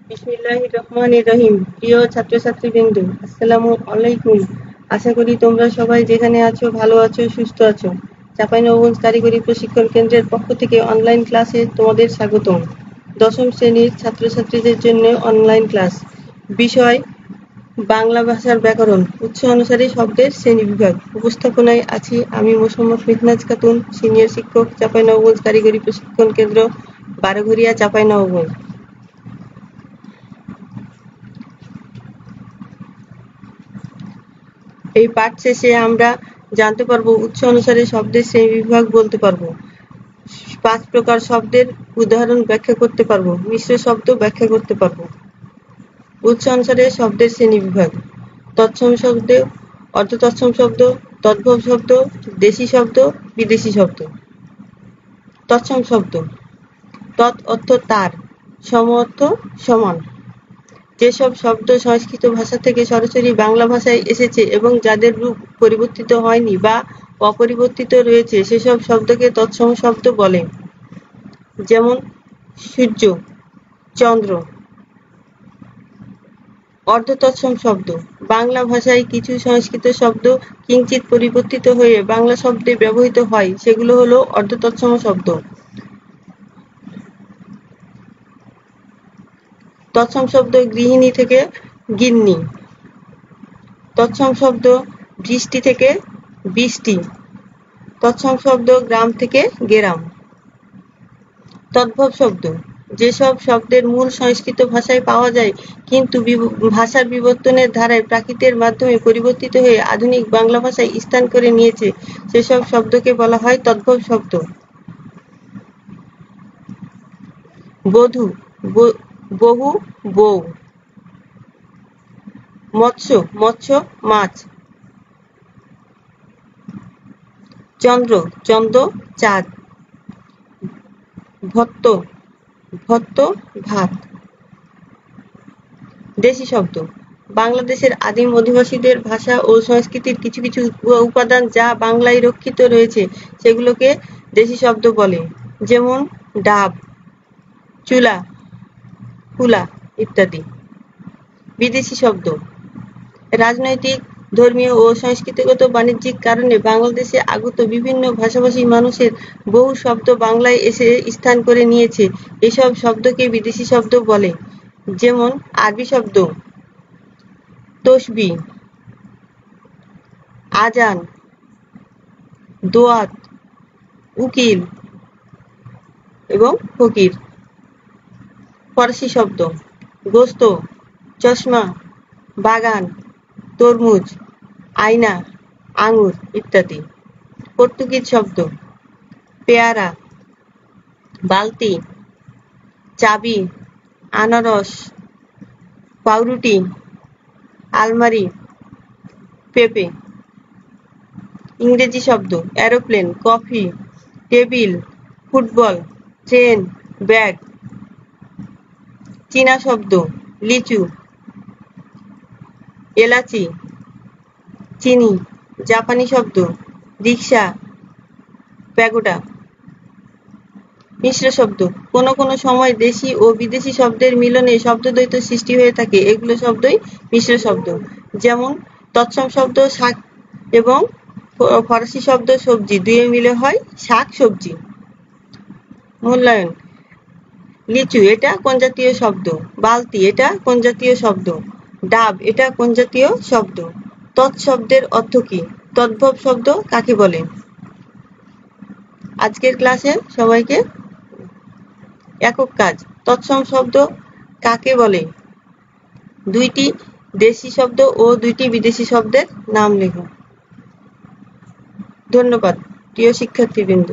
বিসমিল্লাহির রহমানির রহিম। প্রিয় ছাত্রছাত্রীবৃন্দ, আসসালামু আলাইকুম। আশা করি তোমরা সবাই যেখানে আছো ভালো আছো, সুস্থ আছো। চাঁপাইনবাবগঞ্জ কারিগরি প্রশিক্ষণ কেন্দ্রের পক্ষ থেকে অনলাইন ক্লাসে তোমাদের স্বাগতম। দশম শ্রেণীর ছাত্রছাত্রীদের জন্য অনলাইন ক্লাস। বিষয় বাংলা ভাষার ব্যাকরণ, উৎস অনুসারে শব্দের শ্রেণীবিভাগ। উপস্থাপনায় আছি আমি মোসাম্মদ মেঘনাজ খাতুন, সিনিয়র শিক্ষক, চাঁপাইনবাবগঞ্জ কারিগরি প্রশিক্ষণ কেন্দ্র, বারোঘরিয়া, চাঁপাইনবাবগঞ্জ। এই পাঠ শেষে আমরা জানতে পারবো উৎস অনুসারে শব্দের শ্রেণীবিভাগ বলতে পারবো, 5 প্রকার শব্দের উদাহরণ ব্যাখ্যা করতে পারবো, মিশ্র শব্দ ব্যাখ্যা করতে পারবো। উৎস অনুসারে শব্দের শ্রেণীবিভাগ: তৎসম শব্দ, অর্ধতৎসম শব্দ, তদ্ভব শব্দ, দেশি শব্দ, বিদেশি শব্দ। তৎসম শব্দ: তৎ অর্থ তার, সম অর্থ সমান। যেসব শব্দ সংস্কৃত ভাষা থেকে সরাসরি বাংলা ভাষায় এসেছে এবং যাদের রূপ পরিবর্তিত হয়নি বা অপরিবর্তিত রয়েছে সেসব শব্দকে তৎসম শব্দ বলে। যেমন সূর্য, চন্দ্র। অর্ধতৎসম শব্দ: বাংলা ভাষায় কিছু সংস্কৃত শব্দ কিঞ্চিৎ পরিবর্তিত হয়ে বাংলা শব্দে ব্যবহৃত হয়, সেগুলো হলো অর্ধতৎসম শব্দ। তৎসম শব্দ: গৃহিণী থেকে গিন্নি। তৎসম শব্দ: বৃষ্টি থেকে বৃষ্টি। তৎসম শব্দ: গ্রাম থেকে গেরাম। তদ্ভব শব্দ: যেসব শব্দের মূল সংস্কৃত ভাষায় পাওয়া যায় কিন্তু ভাষার বিবর্তনের ধারায় প্রাকৃতের মাধ্যমে পরিবর্তিত হয়ে আধুনিক বাংলা ভাষায় স্থান করে নিয়েছে সেসব শব্দকে বলা হয় তদ্ভব শব্দ। বধূ, বহু, বউ। মৎস্য, মৎস্য মাছ। চন্দ্র, চন্দ্র চাঁদ। ভত্ত, ভত্ত ভাত। দেশি শব্দ: বাংলাদেশের আদিম অধিবাসীদের ভাষা ও সংস্কৃতির কিছু কিছু উপাদান যা বাংলায় রক্ষিত রয়েছে সেগুলোকে দেশি শব্দ বলে। যেমন ডাব, চুলা, কুলা ইত্যাদি। বিদেশি শব্দ: রাজনৈতিক, ধর্মীয় ও সংস্কৃতিগত বাণিজ্যিক কারণে বাংলাদেশে আগত বিভিন্ন ভাষাভাষী মানুষের বহু শব্দ বাংলায় এসে স্থান করে নিয়েছে, এসব শব্দকে বিদেশি শব্দ বলে। যেমন আরবি শব্দ তসবিহ, আজান, দোয়াত, উকিল এবং ফকির। ফরাসি শব্দ গোস্ত, চশমা, বাগান, তরমুজ, আয়না, আঙুর ইত্যাদি। পর্তুগিজ শব্দ পেয়ারা, বালতি, চাবি, আনারস, পাউরুটি, আলমারি, পেঁপে। ইংরেজি শব্দ aeroplane, coffee, table, football, train, bag. চীনা শব্দ লিচু, এলাচি, চিনি। জাপানি শব্দ রিকশা, প্যাগোডা। মিশ্র শব্দ: কোনো কোনো সময় দেশি ও বিদেশি শব্দের মিলনে শব্দদ্বৈত সৃষ্টি হয়ে থাকে, এগুলো শব্দই মিশ্র শব্দ। যেমন তৎসম শব্দ শাক এবং ফরাসি শব্দ সবজি, দুয়ে মিলে হয় শাক সবজি। মূল্যায়ন: লিচু এটা কোন জাতীয় শব্দ? বালতি এটা কোন জাতীয় শব্দ? ডাব এটা কোন জাতীয় শব্দ? তৎশব্দের অর্থ কি? তদ্ভব শব্দ কাকে বলে? আজকের ক্লাসে সবাইকে একক কাজ, তৎসম শব্দ কাকে বলে? 2টি দেশি শব্দ ও 2টি বিদেশি শব্দের নাম লেখো। ধন্যবাদ প্রিয় শিক্ষার্থীবৃন্দ।